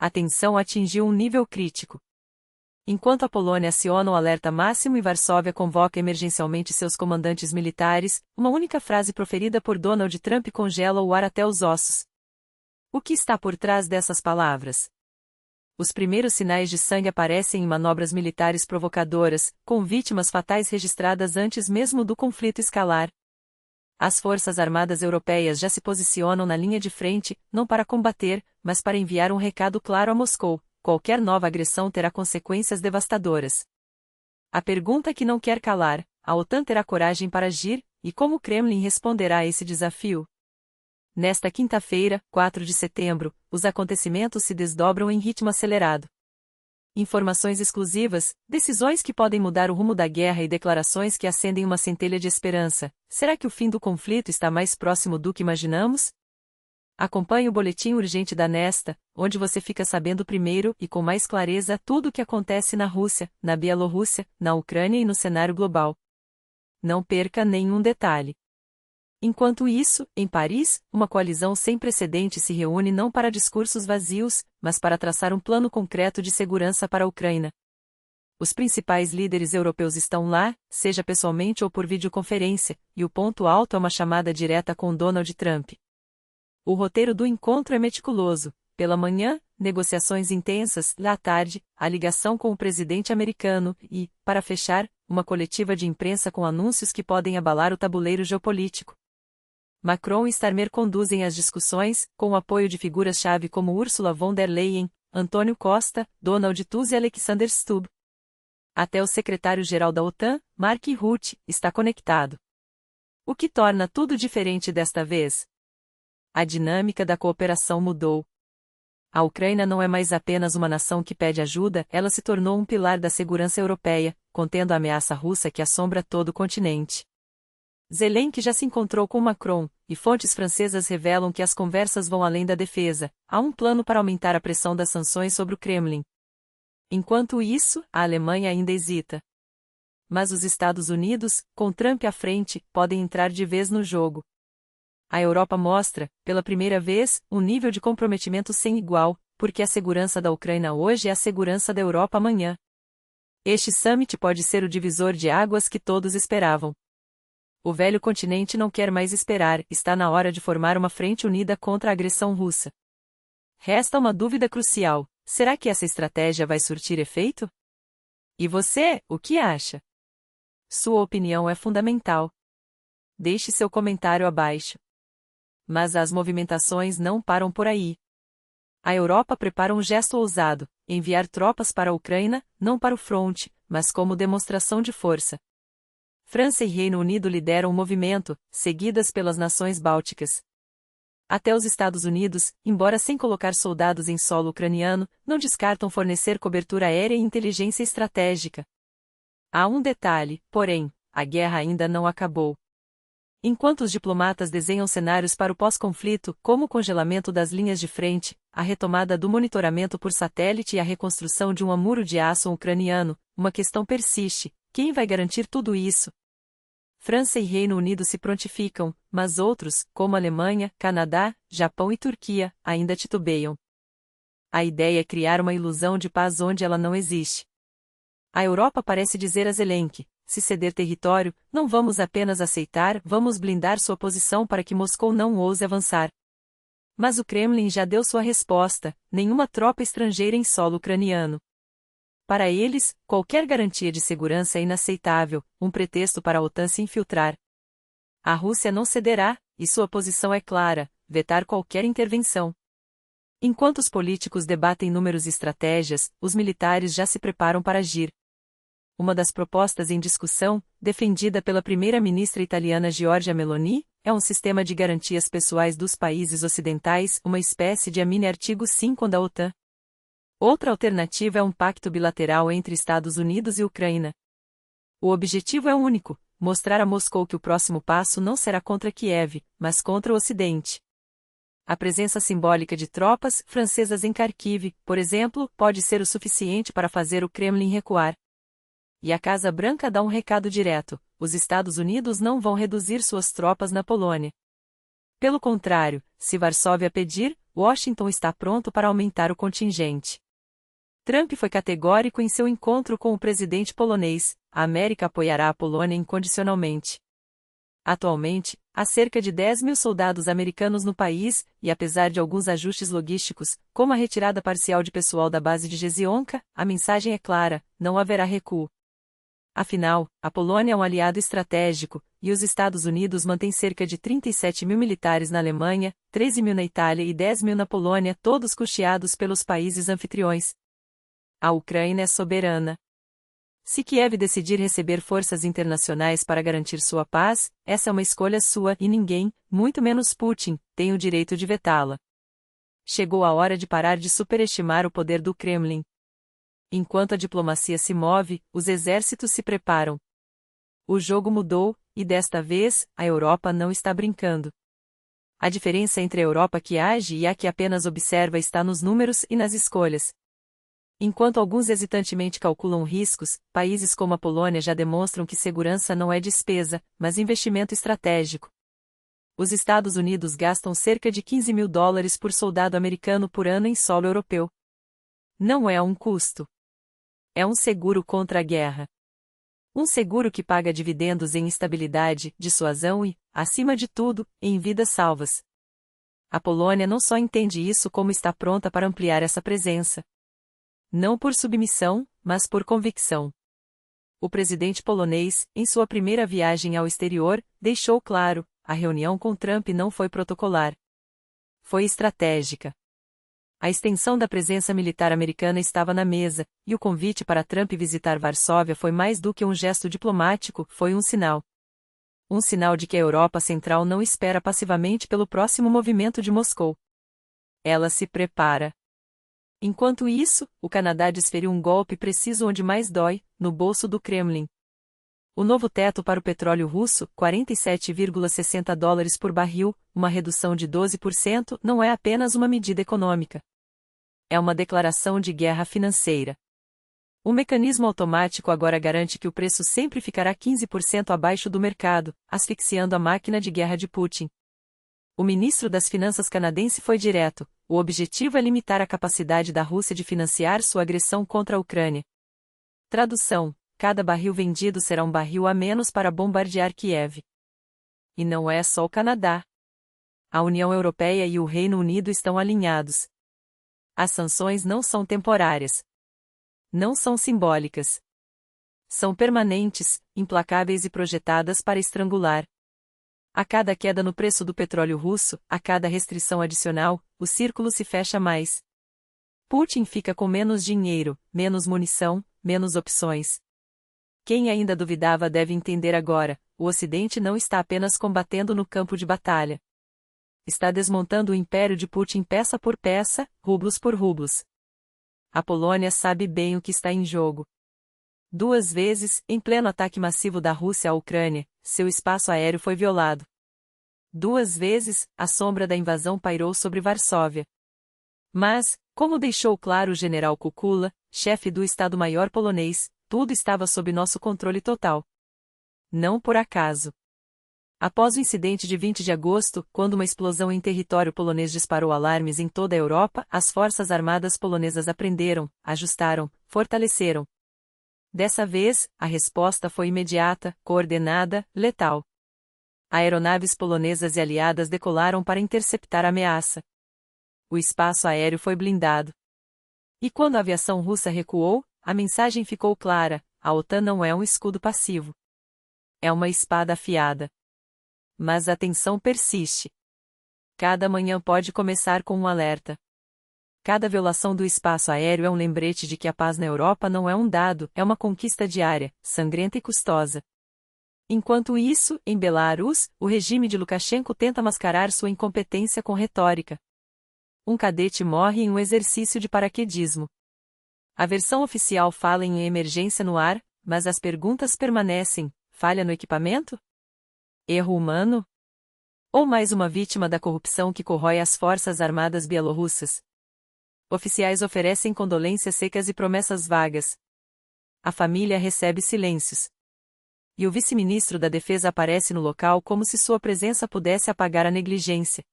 A tensão atingiu um nível crítico. Enquanto a Polônia aciona o alerta máximo e Varsóvia convoca emergencialmente seus comandantes militares, uma única frase proferida por Donald Trump congela o ar até os ossos. O que está por trás dessas palavras? Os primeiros sinais de sangue aparecem em manobras militares provocadoras, com vítimas fatais registradas antes mesmo do conflito escalar. As forças armadas europeias já se posicionam na linha de frente, não para combater, mas para enviar um recado claro a Moscou: qualquer nova agressão terá consequências devastadoras. A pergunta que não quer calar: a OTAN terá coragem para agir, e como o Kremlin responderá a esse desafio? Nesta quinta-feira, 4 de setembro, os acontecimentos se desdobram em ritmo acelerado. Informações exclusivas, decisões que podem mudar o rumo da guerra e declarações que acendem uma centelha de esperança. Será que o fim do conflito está mais próximo do que imaginamos? Acompanhe o boletim urgente da Nesta, onde você fica sabendo primeiro e com mais clareza tudo o que acontece na Rússia, na Bielorrússia, na Ucrânia e no cenário global. Não perca nenhum detalhe. Enquanto isso, em Paris, uma coalizão sem precedentes se reúne não para discursos vazios, mas para traçar um plano concreto de segurança para a Ucrânia. Os principais líderes europeus estão lá, seja pessoalmente ou por videoconferência, e o ponto alto é uma chamada direta com Donald Trump. O roteiro do encontro é meticuloso. Pela manhã, negociações intensas, à tarde, a ligação com o presidente americano e, para fechar, uma coletiva de imprensa com anúncios que podem abalar o tabuleiro geopolítico. Macron e Starmer conduzem as discussões, com o apoio de figuras-chave como Ursula von der Leyen, Antônio Costa, Donald Tusk e Alexander Stubb. Até o secretário-geral da OTAN, Mark Rutte, está conectado. O que torna tudo diferente desta vez? A dinâmica da cooperação mudou. A Ucrânia não é mais apenas uma nação que pede ajuda, ela se tornou um pilar da segurança europeia, contendo a ameaça russa que assombra todo o continente. Zelensky já se encontrou com Macron, e fontes francesas revelam que as conversas vão além da defesa. Há um plano para aumentar a pressão das sanções sobre o Kremlin. Enquanto isso, a Alemanha ainda hesita. Mas os Estados Unidos, com Trump à frente, podem entrar de vez no jogo. A Europa mostra, pela primeira vez, um nível de comprometimento sem igual, porque a segurança da Ucrânia hoje é a segurança da Europa amanhã. Este summit pode ser o divisor de águas que todos esperavam. O velho continente não quer mais esperar, está na hora de formar uma frente unida contra a agressão russa. Resta uma dúvida crucial: será que essa estratégia vai surtir efeito? E você, o que acha? Sua opinião é fundamental. Deixe seu comentário abaixo. Mas as movimentações não param por aí. A Europa prepara um gesto ousado: enviar tropas para a Ucrânia, não para o fronte, mas como demonstração de força. França e Reino Unido lideram o movimento, seguidas pelas nações bálticas. Até os Estados Unidos, embora sem colocar soldados em solo ucraniano, não descartam fornecer cobertura aérea e inteligência estratégica. Há um detalhe, porém: a guerra ainda não acabou. Enquanto os diplomatas desenham cenários para o pós-conflito, como o congelamento das linhas de frente, a retomada do monitoramento por satélite e a reconstrução de um muro de aço ucraniano, uma questão persiste: quem vai garantir tudo isso? França e Reino Unido se prontificam, mas outros, como Alemanha, Canadá, Japão e Turquia, ainda titubeiam. A ideia é criar uma ilusão de paz onde ela não existe. A Europa parece dizer a Zelensky: se ceder território, não vamos apenas aceitar, vamos blindar sua posição para que Moscou não ouse avançar. Mas o Kremlin já deu sua resposta: nenhuma tropa estrangeira em solo ucraniano. Para eles, qualquer garantia de segurança é inaceitável, um pretexto para a OTAN se infiltrar. A Rússia não cederá, e sua posição é clara: vetar qualquer intervenção. Enquanto os políticos debatem números e estratégias, os militares já se preparam para agir. Uma das propostas em discussão, defendida pela primeira-ministra italiana Giorgia Meloni, é um sistema de garantias pessoais dos países ocidentais, uma espécie de mini-artigo 5 da OTAN. Outra alternativa é um pacto bilateral entre Estados Unidos e Ucrânia. O objetivo é único: mostrar a Moscou que o próximo passo não será contra Kiev, mas contra o Ocidente. A presença simbólica de tropas francesas em Kharkiv, por exemplo, pode ser o suficiente para fazer o Kremlin recuar. E a Casa Branca dá um recado direto: os Estados Unidos não vão reduzir suas tropas na Polônia. Pelo contrário, se Varsóvia pedir, Washington está pronto para aumentar o contingente. Trump foi categórico em seu encontro com o presidente polonês: a América apoiará a Polônia incondicionalmente. Atualmente, há cerca de 10 mil soldados americanos no país, e apesar de alguns ajustes logísticos, como a retirada parcial de pessoal da base de Jezionka, a mensagem é clara: não haverá recuo. Afinal, a Polônia é um aliado estratégico, e os Estados Unidos mantêm cerca de 37 mil militares na Alemanha, 13 mil na Itália e 10 mil na Polônia, todos custeados pelos países anfitriões. A Ucrânia é soberana. Se Kiev decidir receber forças internacionais para garantir sua paz, essa é uma escolha sua e ninguém, muito menos Putin, tem o direito de vetá-la. Chegou a hora de parar de superestimar o poder do Kremlin. Enquanto a diplomacia se move, os exércitos se preparam. O jogo mudou, e desta vez, a Europa não está brincando. A diferença entre a Europa que age e a que apenas observa está nos números e nas escolhas. Enquanto alguns hesitantemente calculam riscos, países como a Polônia já demonstram que segurança não é despesa, mas investimento estratégico. Os Estados Unidos gastam cerca de 15 mil dólares por soldado americano por ano em solo europeu. Não é um custo. É um seguro contra a guerra. Um seguro que paga dividendos em estabilidade, dissuasão e, acima de tudo, em vidas salvas. A Polônia não só entende isso como está pronta para ampliar essa presença. Não por submissão, mas por convicção. O presidente polonês, em sua primeira viagem ao exterior, deixou claro: a reunião com Trump não foi protocolar. Foi estratégica. A extensão da presença militar americana estava na mesa, e o convite para Trump visitar Varsóvia foi mais do que um gesto diplomático, foi um sinal. Um sinal de que a Europa Central não espera passivamente pelo próximo movimento de Moscou. Ela se prepara. Enquanto isso, o Canadá desferiu um golpe preciso onde mais dói, no bolso do Kremlin. O novo teto para o petróleo russo, 47,60 dólares por barril, uma redução de 12%, não é apenas uma medida econômica. É uma declaração de guerra financeira. O mecanismo automático agora garante que o preço sempre ficará 15% abaixo do mercado, asfixiando a máquina de guerra de Putin. O ministro das Finanças canadense foi direto: o objetivo é limitar a capacidade da Rússia de financiar sua agressão contra a Ucrânia. Tradução: cada barril vendido será um barril a menos para bombardear Kiev. E não é só o Canadá. A União Europeia e o Reino Unido estão alinhados. As sanções não são temporárias. Não são simbólicas. São permanentes, implacáveis e projetadas para estrangular. A cada queda no preço do petróleo russo, a cada restrição adicional, o círculo se fecha mais. Putin fica com menos dinheiro, menos munição, menos opções. Quem ainda duvidava deve entender agora: o Ocidente não está apenas combatendo no campo de batalha. Está desmontando o império de Putin peça por peça, rublos por rublos. A Polônia sabe bem o que está em jogo. 2 vezes, em pleno ataque massivo da Rússia à Ucrânia, seu espaço aéreo foi violado. 2 vezes, a sombra da invasão pairou sobre Varsóvia. Mas, como deixou claro o general Kukula, chefe do Estado-Maior polonês, tudo estava sob nosso controle total. Não por acaso. Após o incidente de 20 de agosto, quando uma explosão em território polonês disparou alarmes em toda a Europa, as forças armadas polonesas aprenderam, ajustaram, fortaleceram. Dessa vez, a resposta foi imediata, coordenada, letal. Aeronaves polonesas e aliadas decolaram para interceptar a ameaça. O espaço aéreo foi blindado. E quando a aviação russa recuou, a mensagem ficou clara: a OTAN não é um escudo passivo. É uma espada afiada. Mas a tensão persiste. Cada manhã pode começar com um alerta. Cada violação do espaço aéreo é um lembrete de que a paz na Europa não é um dado, é uma conquista diária, sangrenta e custosa. Enquanto isso, em Belarus, o regime de Lukashenko tenta mascarar sua incompetência com retórica. Um cadete morre em um exercício de paraquedismo. A versão oficial fala em emergência no ar, mas as perguntas permanecem: falha no equipamento? Erro humano? Ou mais uma vítima da corrupção que corrói as forças armadas bielorrussas? Oficiais oferecem condolências secas e promessas vagas. A família recebe silêncios. E o vice-ministro da Defesa aparece no local como se sua presença pudesse apagar a negligência.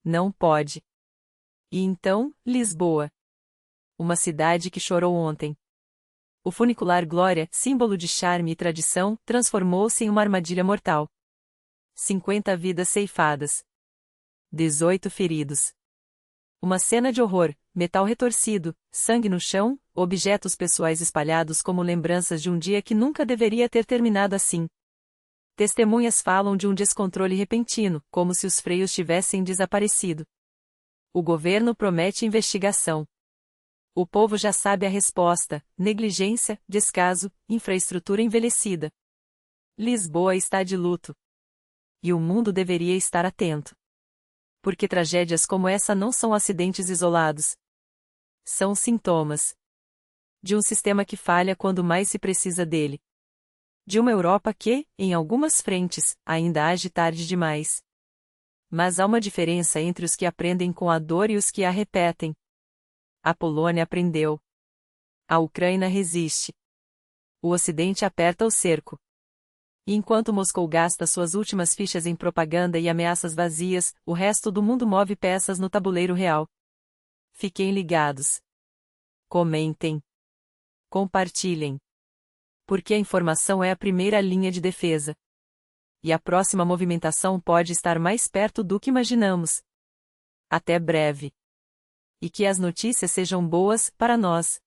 Não pode. E então, Lisboa. Uma cidade que chorou ontem. O funicular Glória, símbolo de charme e tradição, transformou-se em uma armadilha mortal. 50 vidas ceifadas. 18 feridos. Uma cena de horror, metal retorcido, sangue no chão, objetos pessoais espalhados como lembranças de um dia que nunca deveria ter terminado assim. Testemunhas falam de um descontrole repentino, como se os freios tivessem desaparecido. O governo promete investigação. O povo já sabe a resposta: negligência, descaso, infraestrutura envelhecida. Lisboa está de luto. E o mundo deveria estar atento. Porque tragédias como essa não são acidentes isolados. São sintomas de um sistema que falha quando mais se precisa dele. De uma Europa que, em algumas frentes, ainda age tarde demais. Mas há uma diferença entre os que aprendem com a dor e os que a repetem. A Polônia aprendeu. A Ucrânia resiste. O Ocidente aperta o cerco. E enquanto Moscou gasta suas últimas fichas em propaganda e ameaças vazias, o resto do mundo move peças no tabuleiro real. Fiquem ligados. Comentem. Compartilhem. Porque a informação é a primeira linha de defesa. E a próxima movimentação pode estar mais perto do que imaginamos. Até breve. E que as notícias sejam boas para nós.